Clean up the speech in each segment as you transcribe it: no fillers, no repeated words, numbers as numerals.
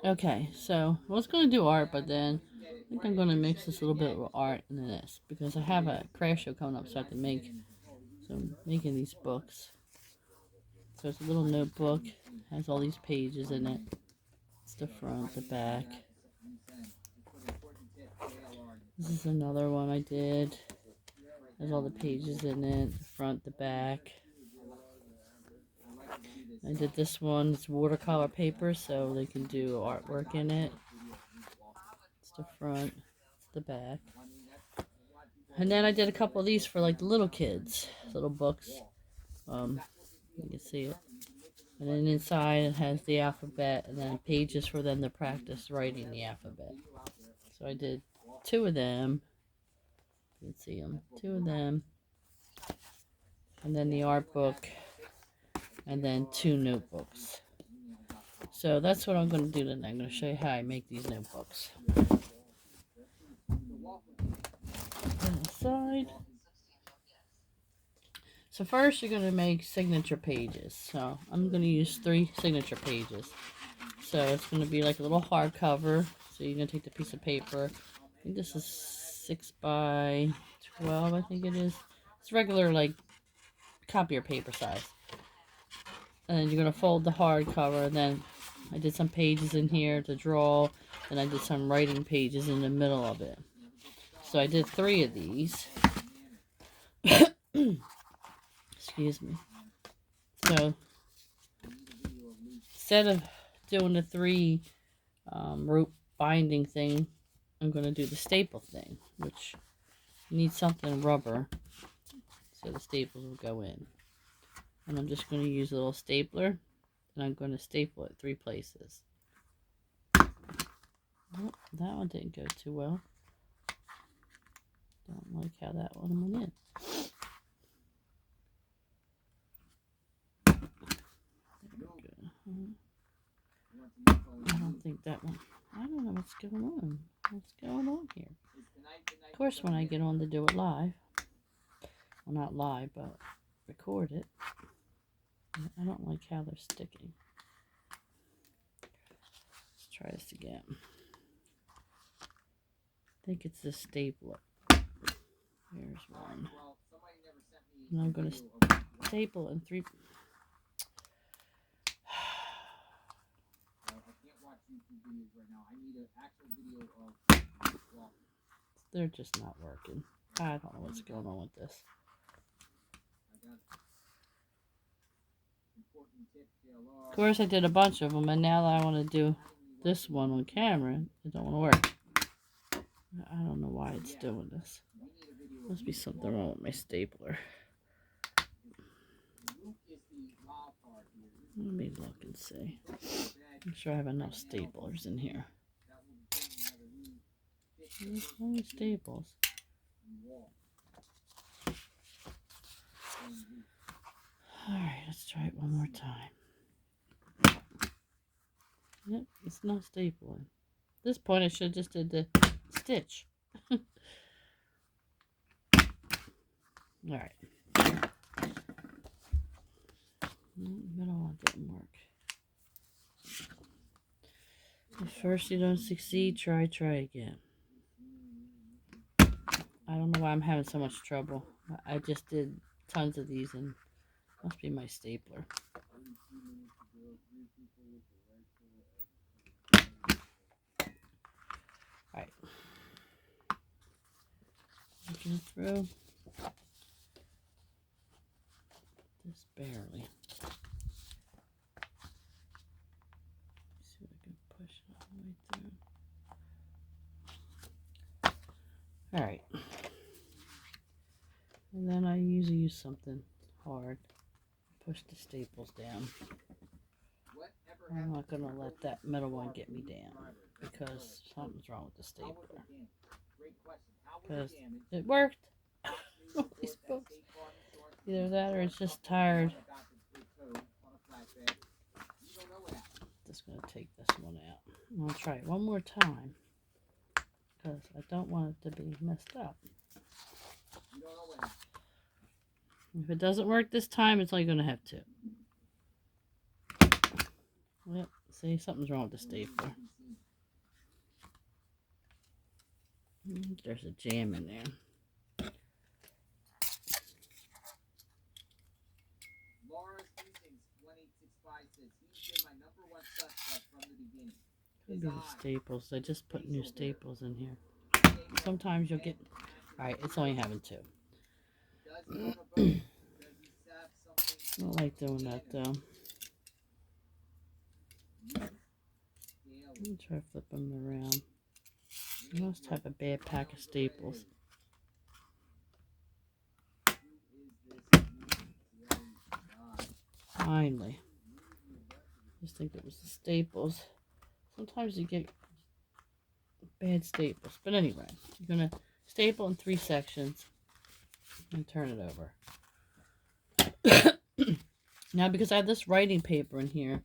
Okay, so I was going to do art, but then I think I'm going to mix this a little bit with art and this because I have a craft show coming up, so I have to make. So I'm making these books. So it's a little notebook, has all these pages in it. It's the front, the back. This is another one I did. Has all the pages in it, the front, the back. I did this one. It's watercolor paper, so they can do artwork in it. It's the front, it's the back. And then I did a couple of these for like the little kids, little books. You can see it. And then inside it has the alphabet and then pages for them to practice writing the alphabet. So I did two of them. You can see them. Two of them. And then the art book. And then two notebooks. So that's what I'm going to do today. I'm going to show you how I make these notebooks. Aside. So first you're going to make signature pages. So I'm going to use 3 signature pages. So it's going to be like a little hardcover. So you're going to take the piece of paper. I think this is 6 by 12, I think it is. It's regular like copier paper size. And then you're going to fold the hardcover. And then I did some pages in here to draw. And I did some writing pages in the middle of it. So I did 3 of these. Excuse me. So instead of doing the 3 rope binding thing, I'm going to do the staple thing, which needs something rubber so the staples will go in. And I'm just going to use a little stapler and I'm going to staple it 3 places. Oh, that one didn't go too well. Don't like how that one went in. I don't think that one. I don't know what's going on. What's going on here? Of course, when I get on to do it live, well, not live, but record it, I don't like how they're sticking. Let's try this again. I think it's the stapler. Here's one. And I'm going to staple in 3. They're just not working. I don't know what's going on with this. Of course, I did a bunch of them, and now that I want to do this one on camera, it don't want to work. I don't know why it's doing this. Must be something wrong with my stapler. Let me look and see. I'm sure I have enough staplers in here. There's no staples. Alright, let's try it one more time. Yep, it's not stapling. At this point, I should have just did the stitch. Alright. Middle one didn't work. If first you don't succeed, try again. I don't know why I'm having so much trouble. I just did tons of these and must be my stapler. Alright. Looking through. Just barely. See if I can push it all the way through. Alright. And then I usually use something hard. Push the staples down. I'm not going to let that middle one get me down because something's wrong with the stapler. Because it worked. These books. Either that or it's just tired. Just going to take this one out. I'm going to try it one more time because I don't want it to be messed up. If it doesn't work this time, it's only going to have 2. Yep, See, something's wrong with the stapler. There's a jam in there. Could be the staples. I just put new staples in here. Sometimes you'll get... Alright, it's only having 2. I don't like doing that though. Let me try flipping them around. I must have a bad pack of staples. Finally. I just think it was the staples. Sometimes you get bad staples. But anyway, you're going to staple in 3 sections and turn it over. Now, because I have this writing paper in here,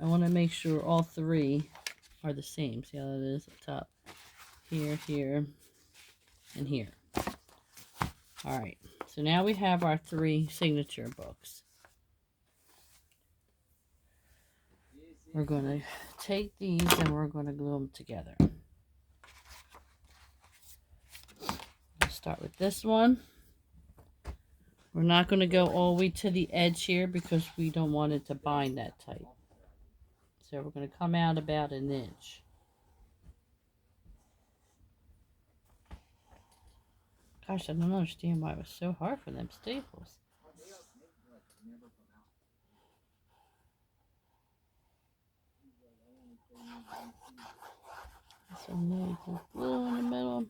I want to make sure all 3 are the same. See how that is up top? Here, here, and here. Alright, so now we have our 3 signature books. We're going to take these and we're going to glue them together. We'll start with this one. We're not going to go all the way to the edge here because we don't want it to bind that tight. So we're going to come out about 1 inch. Gosh, I don't understand why it was so hard for them staples. So now you put glue in the middle.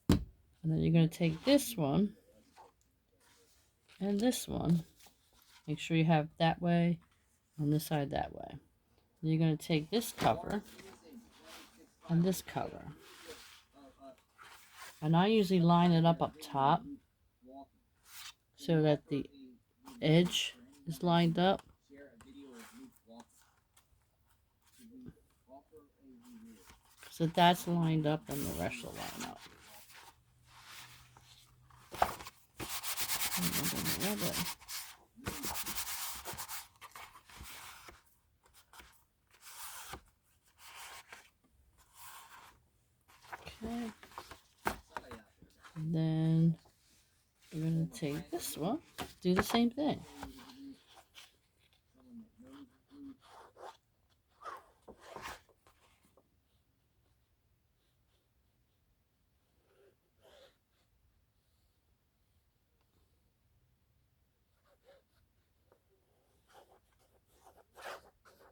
And then you're going to take this one and this one. Make sure you have that way on this side that way. Then you're going to take this cover and this cover. And I usually line it up top so that the edge is lined up. So that's lined up and the rest will line up. Okay. And then we're going to take this one, do the same thing.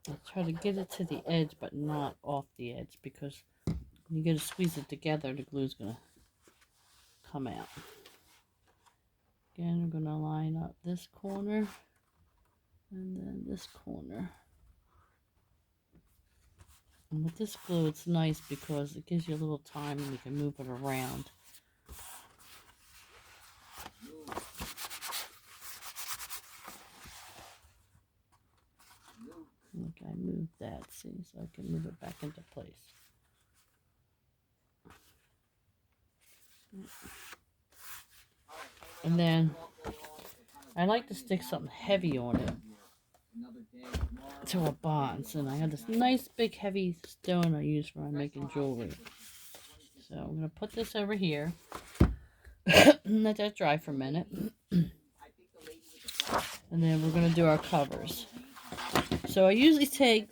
I'll try to get it to the edge, but not off the edge, because when you get to squeeze it together, the glue's going to come out. Again, we're going to line up this corner and then this corner. And with this glue, it's nice because it gives you a little time and you can move it around. Look, I moved that, see, so I can move it back into place. And then I like to stick something heavy on it to a bonds. And I have this nice big heavy stone I use for making jewelry. So I'm going to put this over here. Let that dry for a minute. And then we're going to do our covers. So I usually take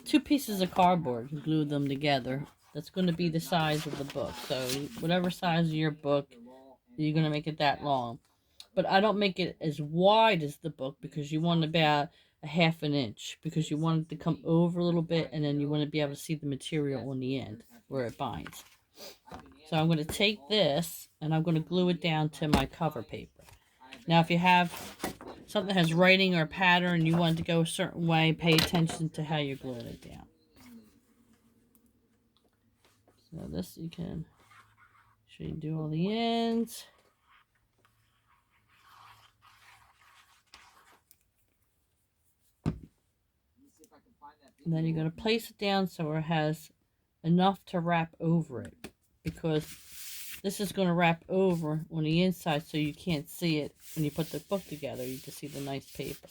2 pieces of cardboard and glue them together. That's going to be the size of the book. So whatever size of your book, you're going to make it that long. But I don't make it as wide as the book because you want about a 1/2 inch. Because you want it to come over a little bit and then you want to be able to see the material on the end where it binds. So I'm going to take this and I'm going to glue it down to my cover paper. Now if you have something that has writing or pattern, you want it to go a certain way, pay attention to how you're gluing it down. So this you can show you do all the ends. And then you're going to place it down so it has enough to wrap over it, because this is going to wrap over on the inside so you can't see it when you put the book together. You just see the nice paper.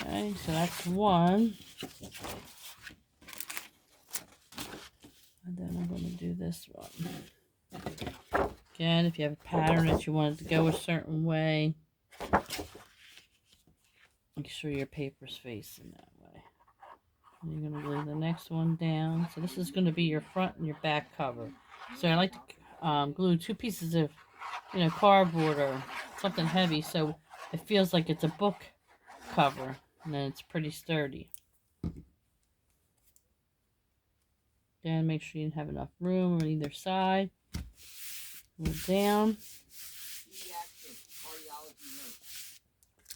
Okay, so that's one. And then I'm going to do this one. Again, if you have a pattern that you want it to go a certain way, make sure your paper's facing that way. And you're going to glue the next one down. So this is going to be your front and your back cover. So I like to glue 2 pieces of, cardboard or something heavy so it feels like it's a book cover, and then it's pretty sturdy. Then make sure you have enough room on either side. Glue down.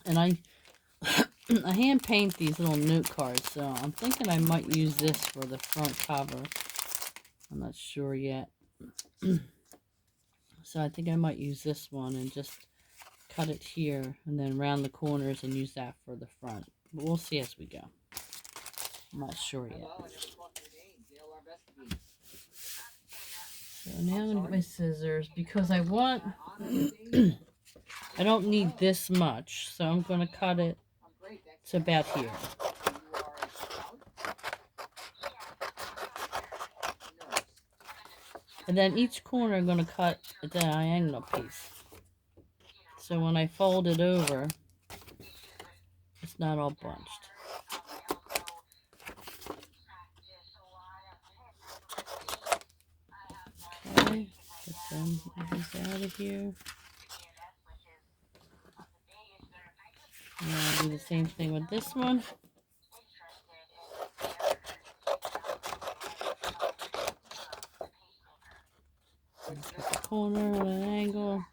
And I hand paint these little note cards, so I'm thinking I might use this for the front cover. I'm not sure yet. So I think I might use this one and just cut it here and then round the corners and use that for the front. But we'll see as we go. I'm not sure yet. So now I'm going to get my scissors because I want... I don't need this much, so I'm going to cut it to about here. And then each corner I'm going to cut a diagonal piece. So when I fold it over, it's not all bunched. Okay, get them out of here. And I'll do the same thing with this one. Put the corner on an angle.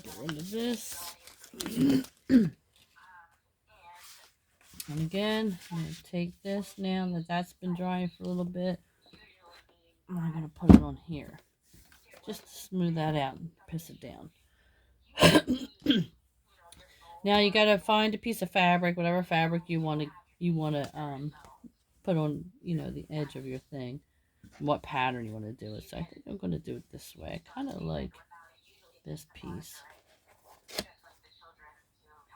Get rid of this. And again, I'm going to take this now that that's been drying for a little bit. And I'm going to put it on here. Just to smooth that out and piss it down. Now you got to find a piece of fabric, whatever fabric you want to put on, the edge of your thing. What pattern you want to do it. So I think I'm going to do it this way. I kind of like this piece.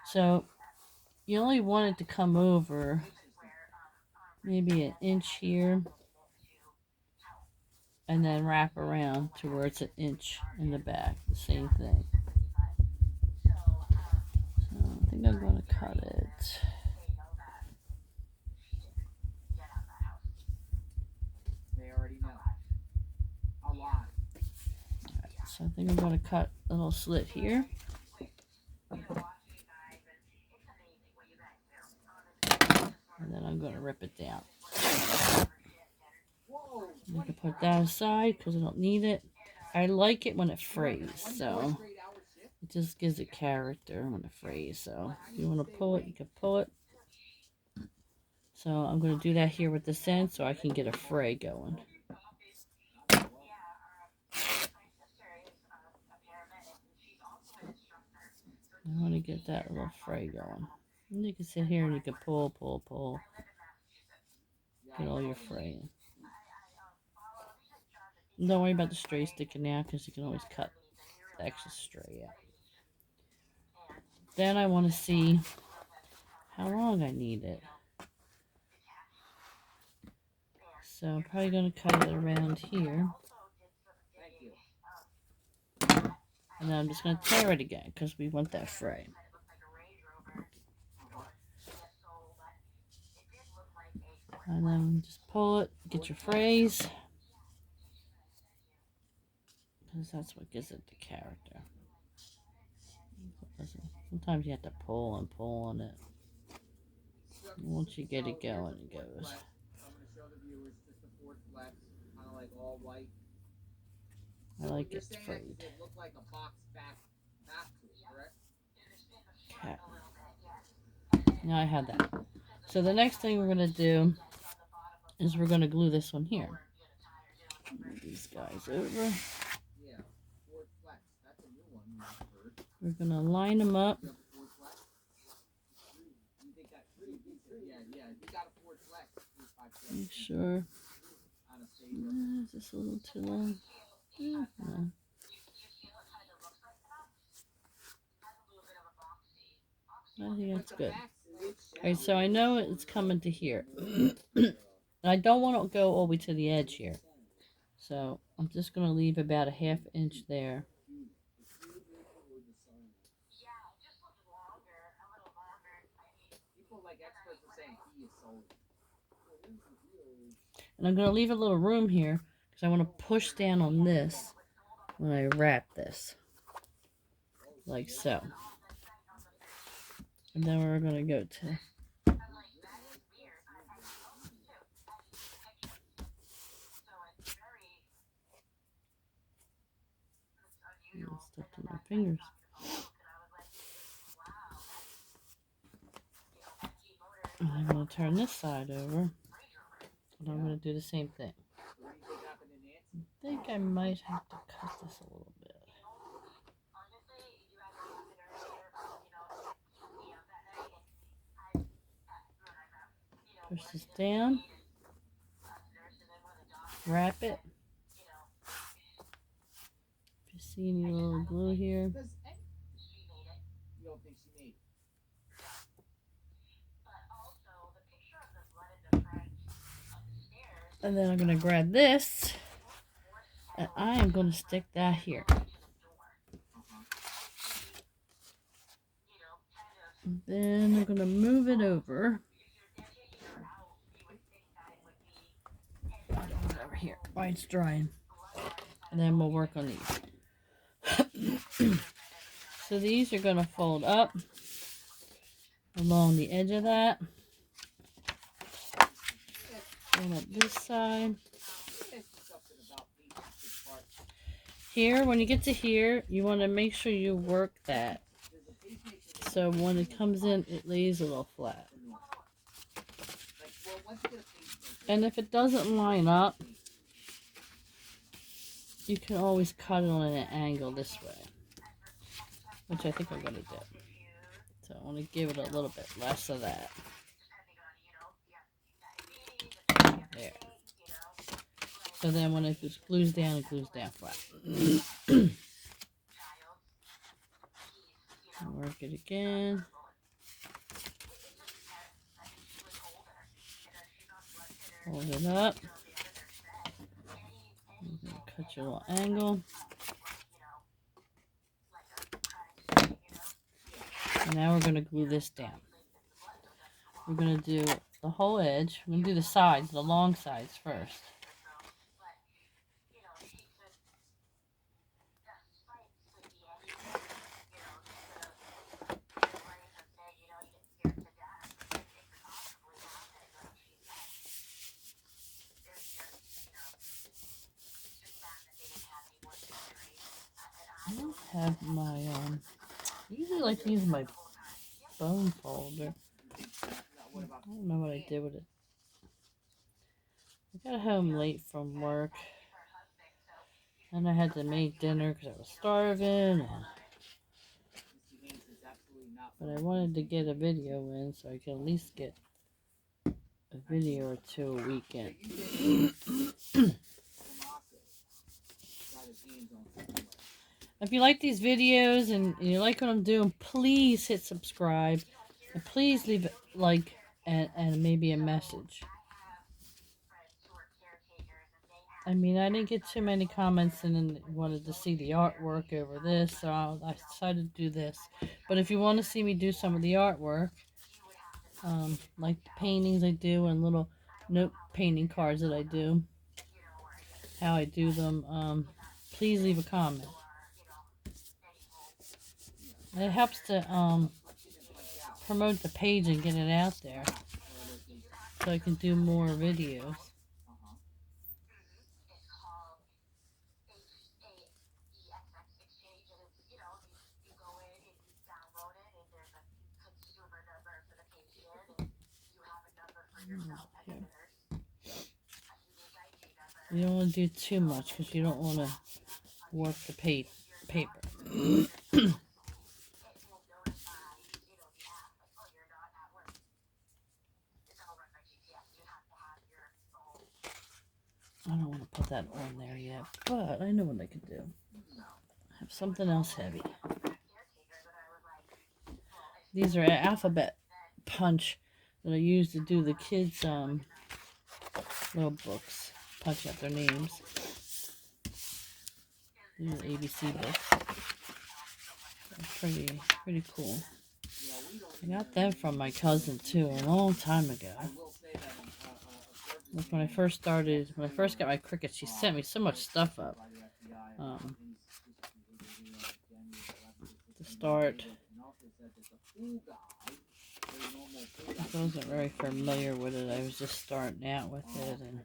So you only want it to come over maybe an inch here and then wrap around to where it's an inch in the back. The same thing. So I think I'm going to cut it. So I think I'm going to cut a little slit here. And then I'm going to rip it down. You can put that aside because I don't need it. I like it when it frays, so it just gives it character when it frays. So if you want to pull it, you can pull it. So I'm going to do that here with this end so I can get a fray going. I want to get that little fray going. And you can sit here and you can pull, pull, pull. Get all your fray in. Don't worry about the stray sticking out because you can always cut the extra stray out. Then I want to see how long I need it. So I'm probably going to cut it around here. And then I'm just going to tear it again because we want that fray. And then just pull it, get your frays. Because that's what gives it the character. Sometimes you have to pull and pull on it. Once you get it going, it goes. I like it frayed. Okay. Now I have that. So the next thing we're going to do is we're going to glue this one here. Move these guys over. We're going to line them up. Make sure Is this a little too long? No. I think that's good. Alright, so I know it's coming to here. I don't want to go all the way to the edge here. So I'm just going to leave about a ½ inch there. And I'm going to leave a little room here because I want to push down on this when I wrap this. Like so. And then we're going to go to... It's stuck to my fingers. And I'm going to turn this side over. And I'm going to do the same thing. I think I might have to cut this a little bit. Push this down. Wrap it. If you see any little glue here. And then I'm going to grab this. And I am going to stick that here. And then I'm going to move it over. Over here while it's drying. And then we'll work on these. So these are going to fold up along the edge of that. And up this side. Here, when you get to here, you want to make sure you work that. So when it comes in, it lays a little flat. And if it doesn't line up, you can always cut it on an angle this way. Which I think I'm going to do. So I want to give it a little bit less of that. There. So then when it glues down, it glues down flat. Work it again. Hold it up. Cut your little angle. And now we're going to glue this down. We're going to do the whole edge. We're going to do the sides, the long sides first. I don't have my, I usually like to use my bone folder. I don't know what I did with it. I got home late from work. And I had to make dinner because I was starving. But I wanted to get a video in so I can at least get a video or two a weekend. If you like these videos and you like what I'm doing, please hit subscribe. And please leave a like and maybe a message. I mean, I didn't get too many comments and wanted to see the artwork over this, so I decided to do this. But if you want to see me do some of the artwork, like the paintings I do and little note painting cards that I do, how I do them, please leave a comment. It helps to promote the page and get it out there so I can do more videos. You don't want to do too much because you don't want to warp the paper. I don't want to put that on there yet, but I know what I could do. Have something else heavy. These are alphabet punch that I use to do the kids' little books. Punch out their names. These are ABC books. They're pretty cool. I got them from my cousin too a long time ago. Like when I first got my Cricut, she sent me so much stuff up. To start, I wasn't very familiar with it. I was just starting out with it, and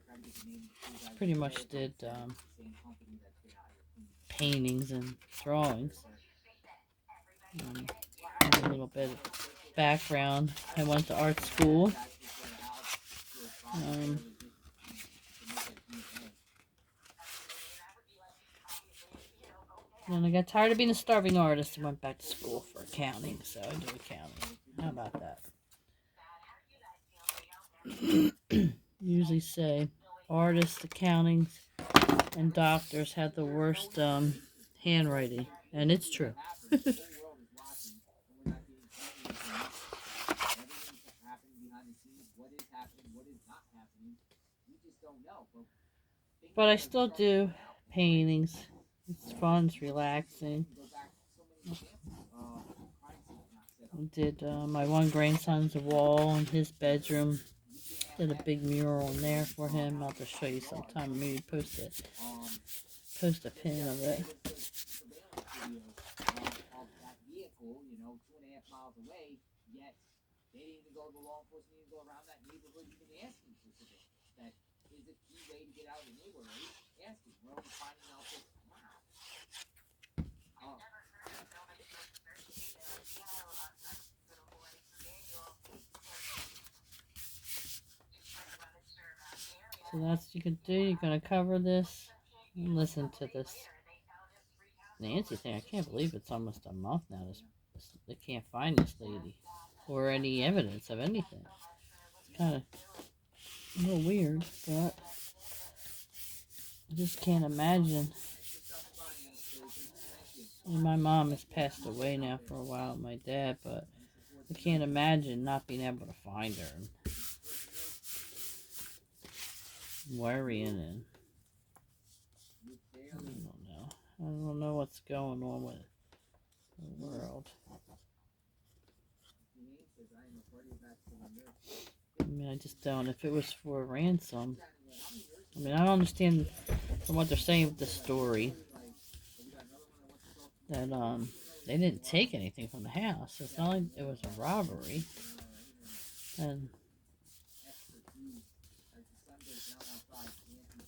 pretty much did paintings and drawings. A little bit of background. I went to art school. And I got tired of being a starving artist and went back to school for accounting, so I do accounting. How about that? Usually say artists, accountings, and doctors have the worst handwriting, and it's true. But I still do paintings. It's fun, it's relaxing. I did my one grandson's wall in his bedroom. Did a big mural in there for him. I'll just show you sometime. Maybe post a pin of it. So that's what you can do. You're going to cover this and listen to this Nancy thing. I can't believe it's almost a month now. They can't find this lady or any evidence of anything. It's kind of a little weird, but I just can't imagine. And my mom has passed away now for a while, my dad, but I can't imagine not being able to find her and worrying, and I don't know what's going on with the world. I mean, I just don't. If it was for ransom, I mean, I don't understand from what they're saying with the story that they didn't take anything from the house. It's not like it was a robbery, and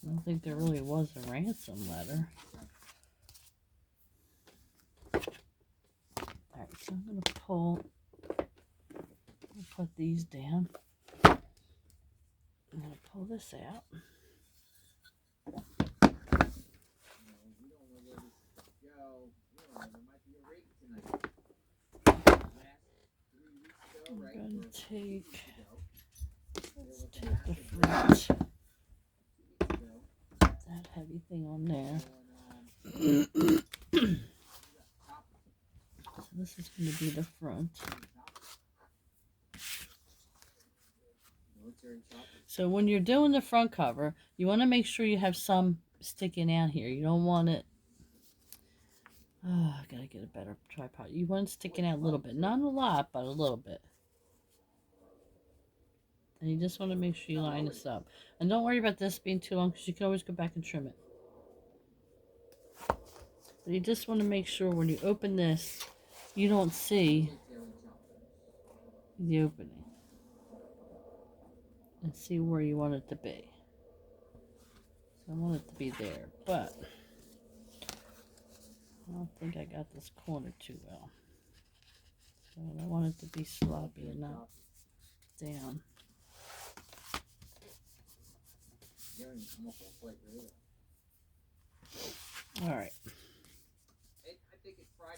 I don't think there really was a ransom letter. Alright, so I'm going to put these down. I'm going to pull this out. I'm going to take the fruit. That heavy thing on there. So this is going to be the front. So when you're doing the front cover, you want to make sure you have some sticking out here. You don't want it... Oh, I gotta get a better tripod. You want it sticking out a little bit. Not a lot, but a little bit. And you just want to make sure you line this up. And don't worry about this being too long, because you can always go back and trim it. But you just want to make sure when you open this, you don't see the opening. And see where you want it to be. So I want it to be there, but I don't think I got this corner too well. So I don't want it to be sloppy and not down. Alright.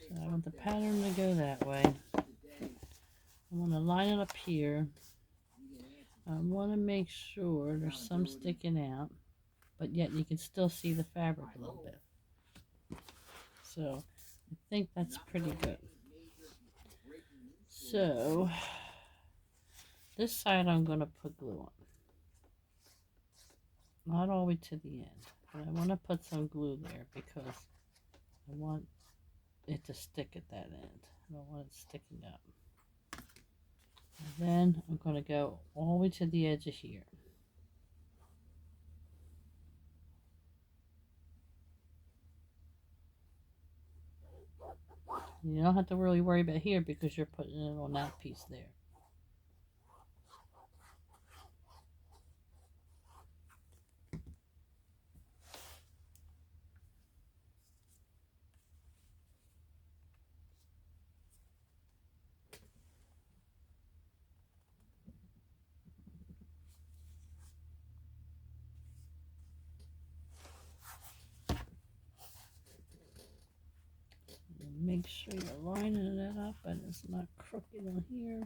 So I want the pattern to go that way. I want to line it up here. I want to make sure there's some sticking out, but yet you can still see the fabric a little bit. So I think that's pretty good. So this side I'm going to put glue on. Not all the way to the end, but I want to put some glue there because I want it to stick at that end. I don't want it sticking up. And then I'm going to go all the way to the edge of here. You don't have to really worry about here because you're putting it on that piece there. Make sure you're lining that up and it's not crooked on here.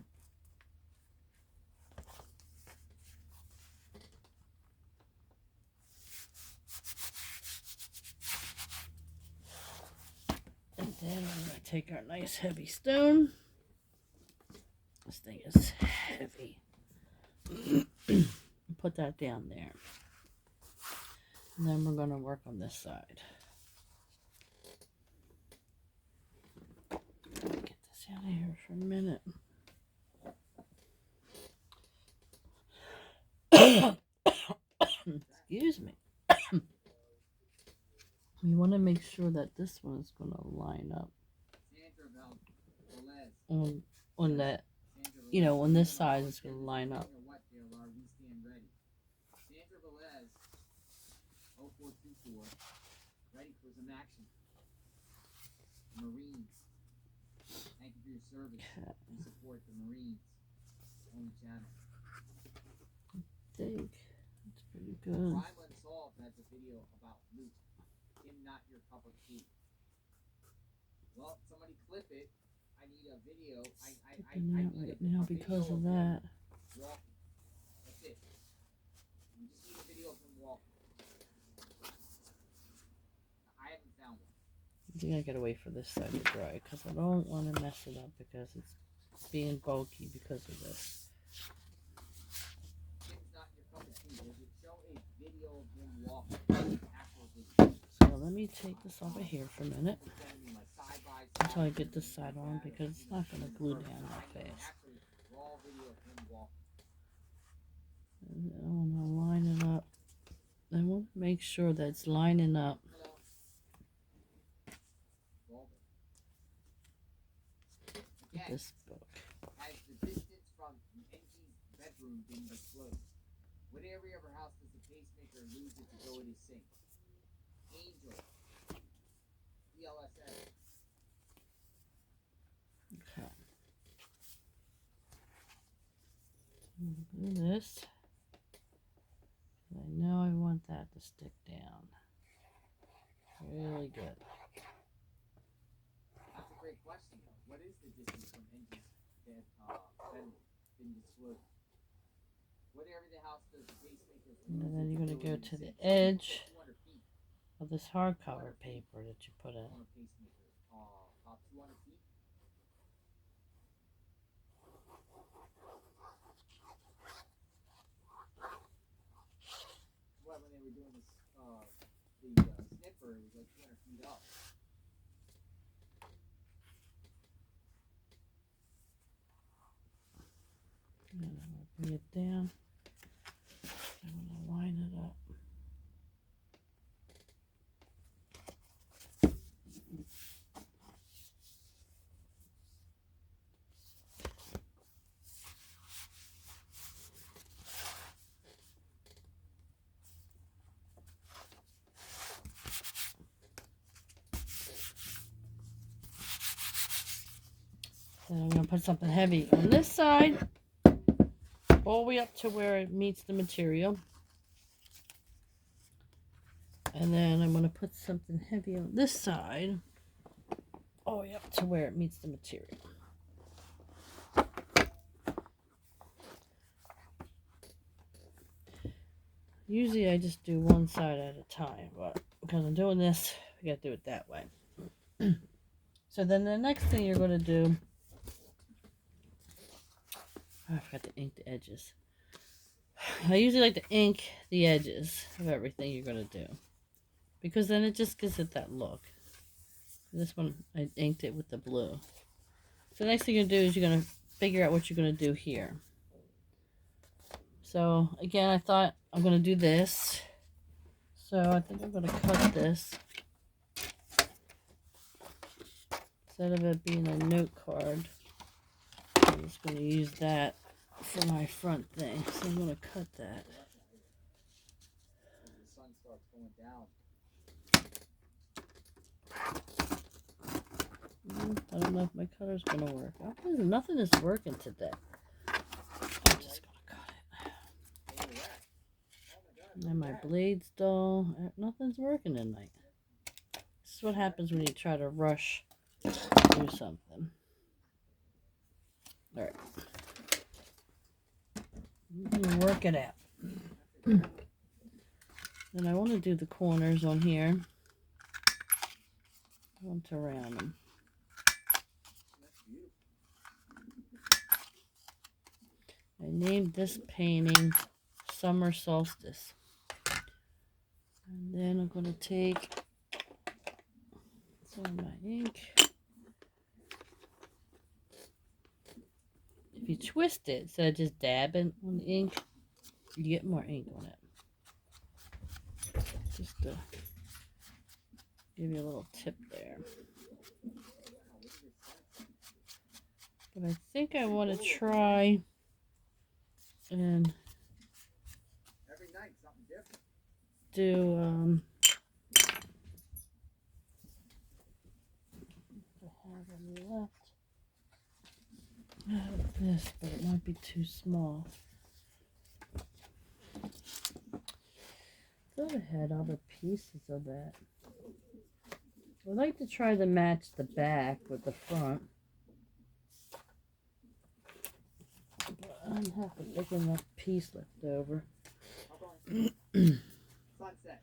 And then I'm going to take our nice heavy stone. This thing is heavy. Put that down there. And then we're going to work on this side. Get this out of here for a minute. Excuse me. You want to make sure that this one is going to line up on that, you know, on this side it's going to line up. Ready for some action. Marines, thank you for your service. We support the Marines on the channel. I think that's pretty good. Crime Unsolved has a video about Luke. Him not your cup of tea. Well, somebody clip it. I need a video. I need right now because of that. Walking. That's it. We just need a video of him walking. I haven't found one. I think I gotta wait for this side to dry because I don't want to mess it up because it's being bulky because of this. Tim's not your cup of tea. Does it show a video of him walking? Actual video. So let me take this over here for a minute until I get this side on because it's not gonna glue down that fast. And I want to line it up. I want to make sure that it's lining up. This book. Has the distance from Angie's bedroom been disclosed? What area of her house does the pacemaker lose its ability to sync? Angel. ELSS. Okay. Do this. I know I want that to stick down. Really good. That's a great question, though. What is the distance from Angie's bedroom been disclosed? What area of the house does the pacemaker lose? And then you're going to go to the edge of this hardcover paper that you put in. About 200 feet. Well, when they were doing this, the snipper, it was like 200 feet up. And I'm going to bring it down. I'm going to line it up. Then I'm going to put something heavy on this side, all the way up to where it meets the material. And then I'm going to put something heavy on this side, all the way up to where it meets the material. Usually I just do one side at a time, but because I'm doing this, we gotta do it that way. So then the next thing you're gonna do, oh, I forgot to ink the edges. I usually like to ink the edges of everything you're gonna do, because then it just gives it that look. This one I inked it with the blue. So the next thing you're gonna do is you're gonna figure out what you're gonna do here. So again, I thought I'm gonna do this. So I think I'm gonna cut this. Instead of it being a note card, I'm just gonna use that for my front thing. So I'm gonna cut that. When the sun starts going down. I don't know if my cutter's gonna work. Nothing is working today. I'm just gonna cut it. And my blade's dull. Nothing's working tonight. This is what happens when you try to rush do something. Alright. You work it out. Then I want to do the corners on here. I want to round them. I named this painting Summer Solstice. And then I'm going to take some of my ink. If you twist it instead of just dabbing on the ink, you get more ink on it. Just to give you a little tip there. But I think I want to try and Every night something different. Do I have any left? I have this, but it might be too small. I thought I had other pieces of that. I'd like to try to match the back with the front. But I don't have a big enough piece left over. Sunset.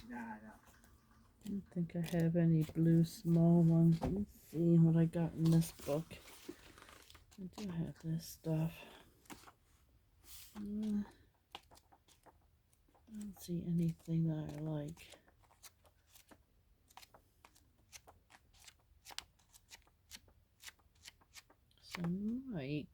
Nah. I don't think I have any blue small ones. Let me see what I got in this book. I do have this stuff. I don't see anything that I like. So I might.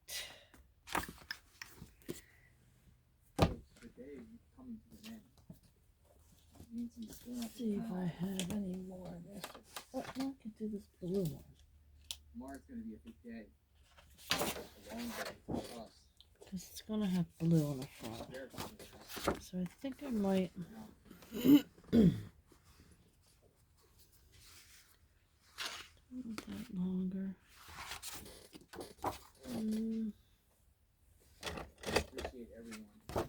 Let's see if I have any more of this. Oh, no, I can do this blue one. Tomorrow's going to be a big day. A long day for us. Because it's going to have blue on the front. So I think I might. That longer. I appreciate everyone for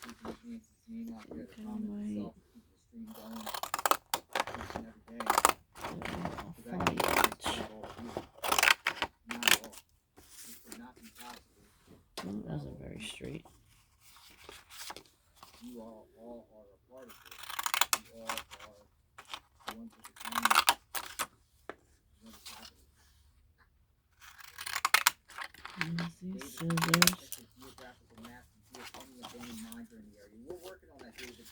keeping Nancy's name out there. The comment itself, keep the stream going each and every day. Because I can't do all of you. Not at all. This would not be possible. That wasn't very straight. You all are a part of it. You all are the ones with the comment. What is happening? These scissors. Geographical maps and see if any abandoned mines are in the area. We're working on that, David.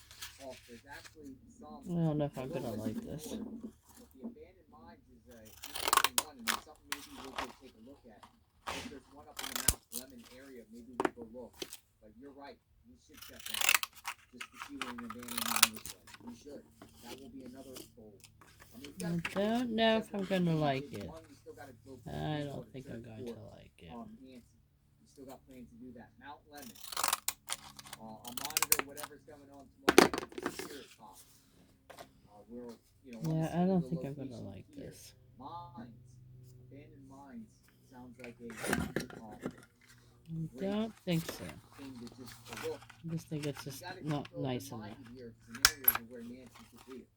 There's actually some. I don't know if I'm gonna like this. But the abandoned mines is a interesting one, and it's something maybe we'll go take a look at. If there's one up in the Mount Lemon area, maybe we'll go look. But you're right, we should check on it just to see where an abandoned mine is. We should. That will be another goal. I don't know if I'm gonna like it. I don't think I'm going to like it. Nancy, we still got plans to do that. Mount Lemon. I'll monitor whatever's going on tomorrow night with the Spirit Box. Yeah, I don't think I'm gonna like this. Mines, abandoned mines, sounds like a I don't think so. thing to just look. I just think it's just not nice enough. Here, scenarios of where Nancy could be.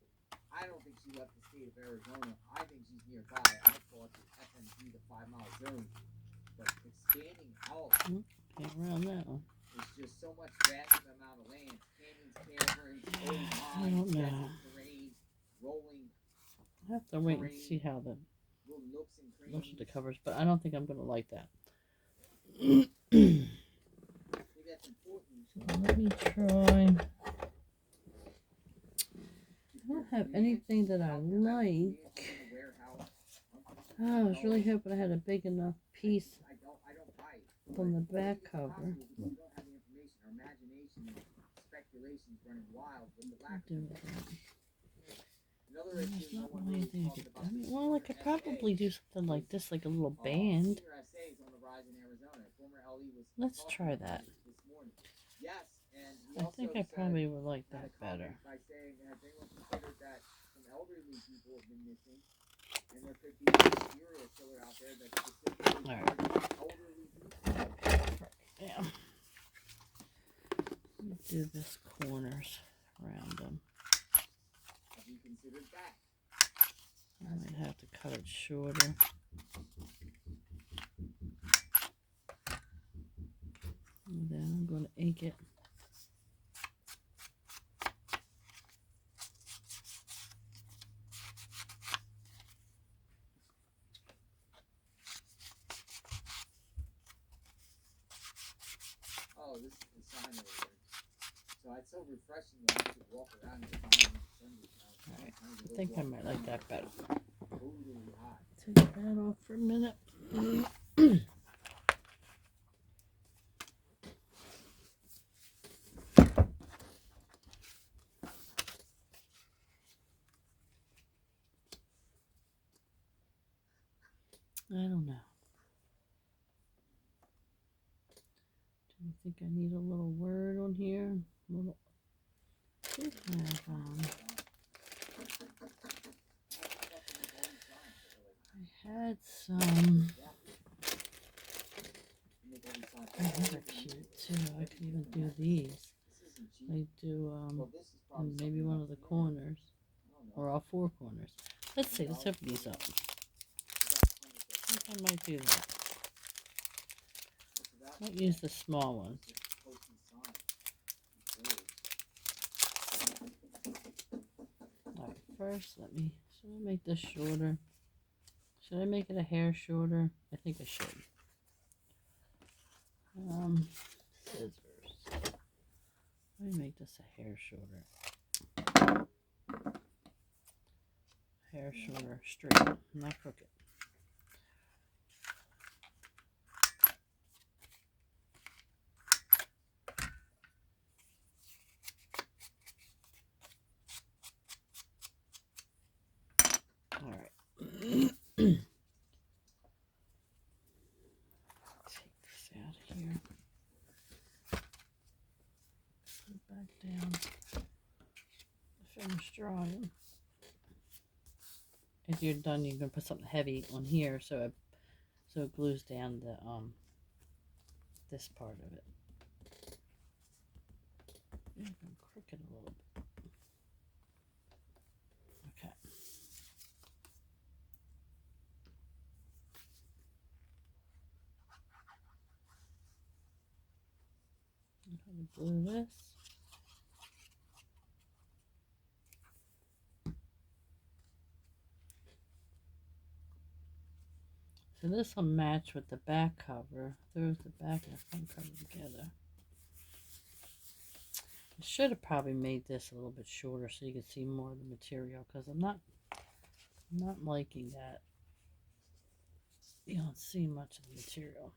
I don't think she left the state of Arizona. I think she's nearby. I thought the FMG, the 5 Mile Zone, but expanding out Can't around that one. is just so much vast amount of land. Canyons, caverns, old I don't mines, know. desert terrain, rolling I have to wait and see how the little nooks and looks crannies. of the covers, but I don't think I'm gonna like that. I think that's important. So let me try. I don't have anything that I like. Oh, I was really hoping I had a big enough piece I don't buy it. from the back cover. Possible because we don't have the information. Our imagination and speculations running wild with the lack Do of it. another There's issue no not one really really anything I talks could. about. I mean, well, I could probably do something like this, like a little band. Senior essays on the rise in Arizona. Former LE was Let's talking try about that. it this morning. Yes, and he I also think I said probably would like had that a comment better. by saying, has anyone considered that some elderly people have been missing, and there could be a serial killer out there that specifically Alright. targets elderly people? Yeah. Let me do this corners around them. Have you considered that? I might have to cut it shorter. And then I'm going to ink it. Oh, this is the sign over there. So it's so refreshing that I could walk around and find in December. Alright, I think I might like that better. Totally hot. Take that off for a minute. I don't know. Do you think I need a little word on here? A little. I did have, I had some. Oh, these are cute too. I could even do these. I do in maybe one of the corners or all four corners. Let's see. Let's open these up. I think I might do that. Might use the small ones. Alright, first should I make this shorter? Should I make it a hair shorter? I think I should. Scissors. Let me make this a hair shorter. Hair shorter, straight, not crooked. Alright. Take this out of here. Put it back down. Finish drawing. If you're done, you can put something heavy on here so it glues down the this part of it. Yeah, I can crook it a little bit. Okay. I'm going to glue this. So this will match with the back cover. There's the back and the front cover together. I should have probably made this a little bit shorter so you could see more of the material because I'm not liking that. You don't see much of the material.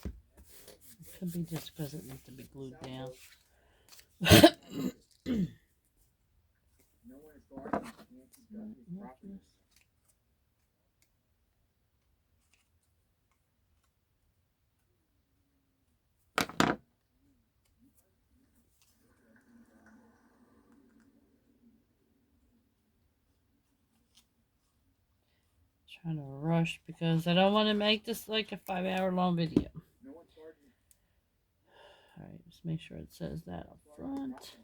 It could be just because it needs to be glued down. Trying to rush because I don't want to make this like a 5-hour long video. Alright, just make sure it says that up front.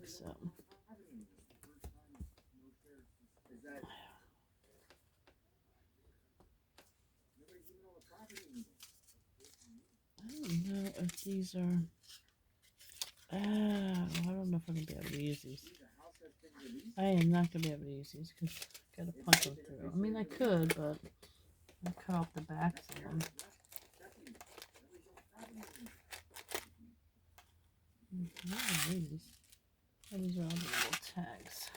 So Is that nobody's even on the property anymore? I don't know if these are. I don't know if I'm gonna be able to use these. The house has been released. I am not gonna be able to use these because I gotta punch them through. I mean, I could, but I cut off the backs of them. What are these? Oh, these are all the little tags.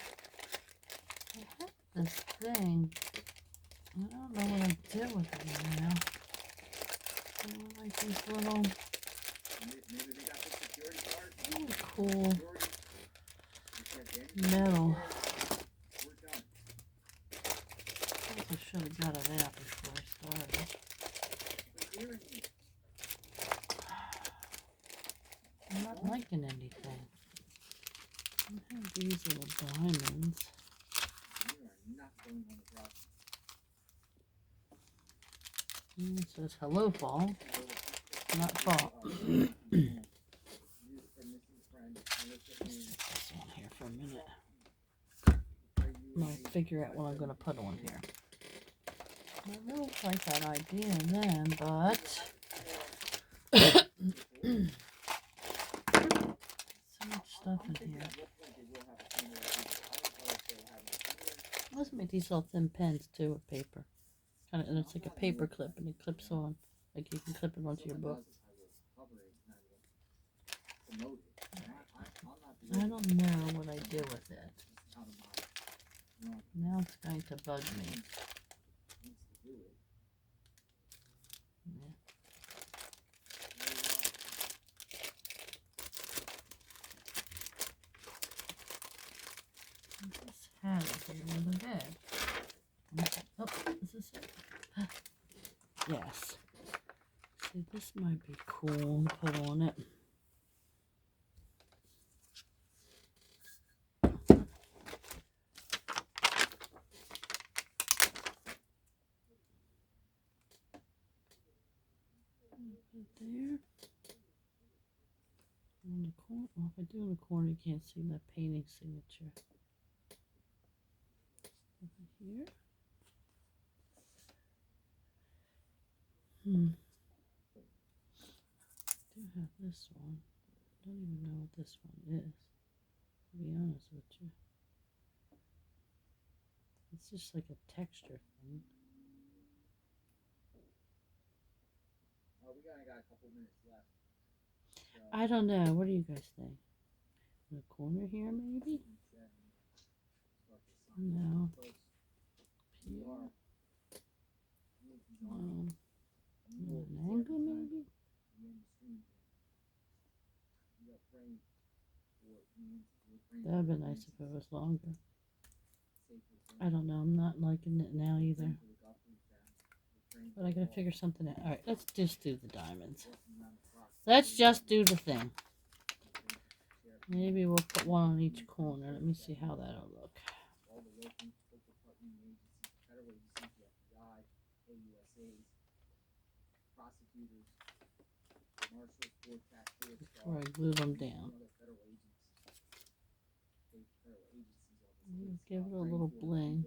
I have this thing. I don't know what I did with it now. I like these little. Maybe they got the security card. Oh, cool metal. We're done. I should have got it out before I started. We're hearing you. I'm not liking anything. I have these little diamonds. You are not going on the property. And it says hello, fall. Not fall. This one here for a minute. I'm gonna figure out what I'm gonna put on here. I really like that idea then, but so much stuff in here. Let's make these all thin pens too with paper. Kind of, and it's like a paper clip, and it clips on. Like you can clip it onto your book. I don't know what I do with it. Now it's going to bug me. Yeah. This hat is here in the bag. Oh, is this it? Yes. See, this might be cool to put on it. Put it there. On the corner. Well, if I do in the corner, you can't see that painting signature. Over here. I do have this one. I don't even know what this one is, to be honest with you. It's just like a texture thing. We only got a couple minutes left. So, I don't know. What do you guys think? In the corner here, maybe? No. Here. An angle, maybe? That would be nice if it was longer. I don't know. I'm not liking it now either. But I gotta figure something out. Alright, let's just do the diamonds. Let's just do the thing. Maybe we'll put one on each corner. Let me see how that'll look. Before I glue them down. Give it a little bling.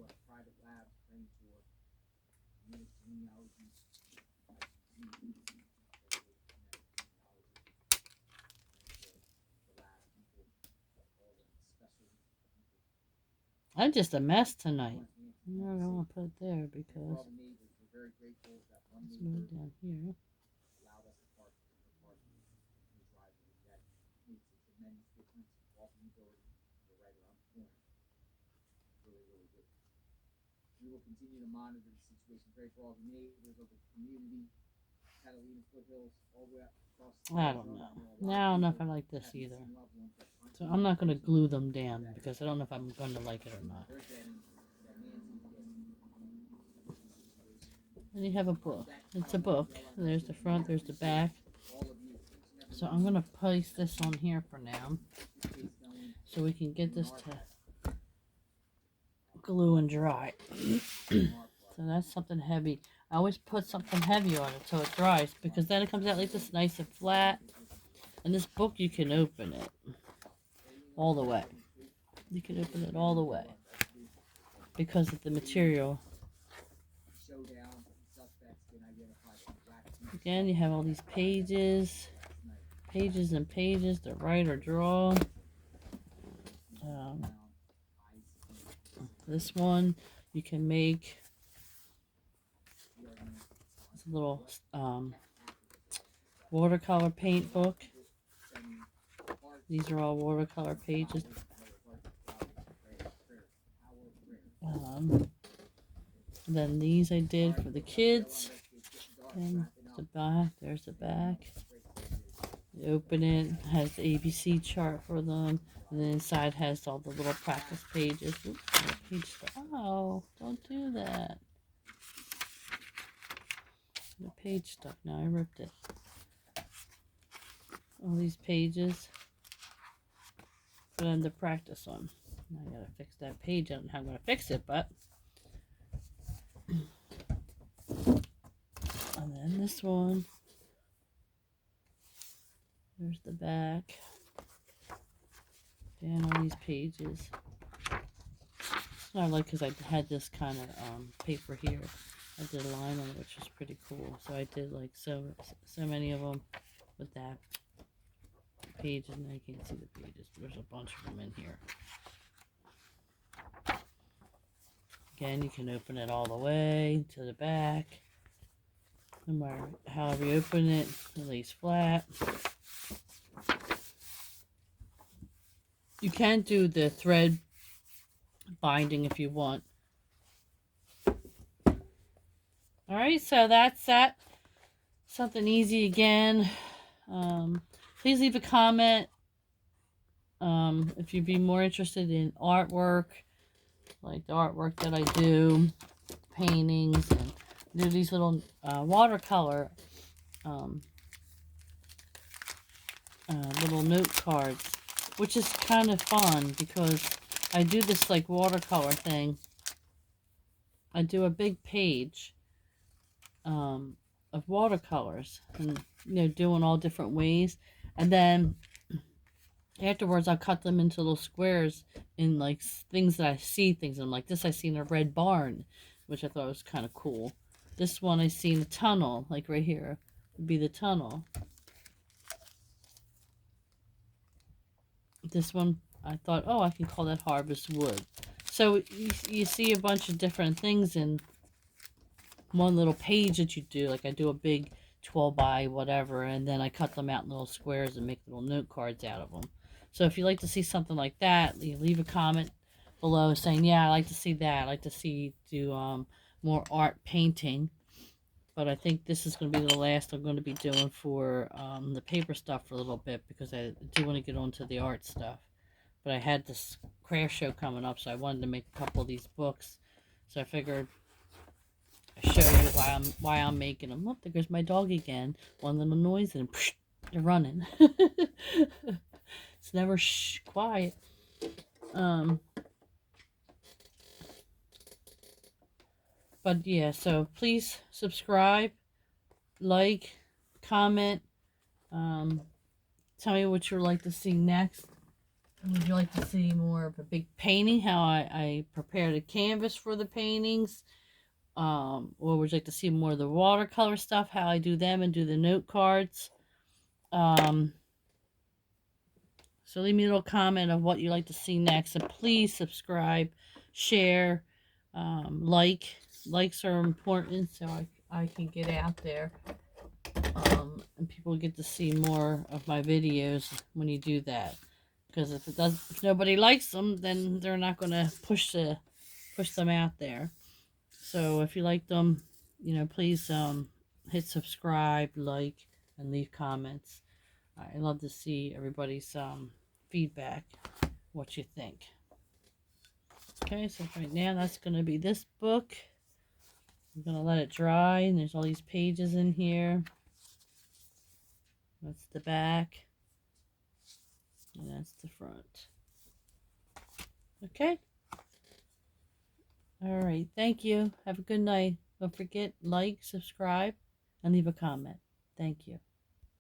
I'm just a mess tonight. I'm not gonna put it there because let's move it down here. We will continue to monitor the situation. Pray for all the neighbors of the community, Catalina foothills, all the way across. I don't know. Now I don't know if I like this either. So I'm not going to glue them down because I don't know if I'm going to like it or not. And you have a book. It's a book. There's the front, there's the back. So I'm going to place this on here for now. So we can get this to glue and dry. So that's something heavy. I always put something heavy on it so it dries because then it comes out like this nice and flat. And this book, you can open it all the way. You can open it all the way. because of the material. Showdown, suspects been identified on black. Again, you have all these pages, pages and pages to write or draw. This one you can make. It's a little watercolor paint book. These are all watercolor pages. Then these I did for the kids. And the back, there's the back. You open it, has the ABC chart for them. And then inside has all the little practice pages. Oops, page stuff. Oh, don't do that. The page stuff. Now I ripped it. All these pages for them to practice on. Now I gotta fix that page. I don't know how I'm gonna fix it, but. And then this one. There's the back. And all these pages. I like because I had this kind of paper here. I did a line on it, which was pretty cool. So I did like so many of them with that page, and I can't see the pages, but there's a bunch of them in here. Again, you can open it all the way to the back. No matter however you open it, it lays flat. You can do the thread binding if you want. Alright, so that's that. Something easy again. Please leave a comment if you'd be more interested in artwork, like the artwork that I do, paintings, and do these little watercolor little note cards, which is kind of fun because I do this like watercolor thing. I do a big page of watercolors and doing all different ways, and then afterwards I'll cut them into little squares in like things that I see things in. Like this I seen a red barn, which I thought was kind of cool. This one I seen a tunnel, like right here would be the tunnel. This one I thought, oh, I can call that harvest wood. So you see a bunch of different things in one little page that you do. Like I do a big 12 by whatever, and then I cut them out in little squares and make little note cards out of them. So if you'd like to see something like that, you leave a comment below saying, yeah, I like to see that. I like to see do more art painting. But I think this is going to be the last I'm going to be doing for the paper stuff for a little bit, because I do want to get on to the art stuff. But I had this craft show coming up, so I wanted to make a couple of these books. So I figured I'd show you why I'm making them. Look, there goes my dog again. One little noise and psh, they're running. It's never quiet. But yeah, so please subscribe, like, comment, tell me what you'd like to see next. Would you like to see more of a big painting, how I prepared a canvas for the paintings? Or would you like to see more of the watercolor stuff, how I do them and do the note cards? So leave me a little comment of what you'd like to see next. And please subscribe, share, likes are important, so I can get out there, and people get to see more of my videos when you do that. Because if nobody likes them, then they're not going to push them out there. So if you like them, please hit subscribe, like, and leave comments. I love to see everybody's feedback, what you think. Okay, so right now that's going to be this book. I'm going to let it dry, and there's all these pages in here. That's the back. And that's the front. Okay. All right. Thank you. Have a good night. Don't forget, like, subscribe, and leave a comment. Thank you.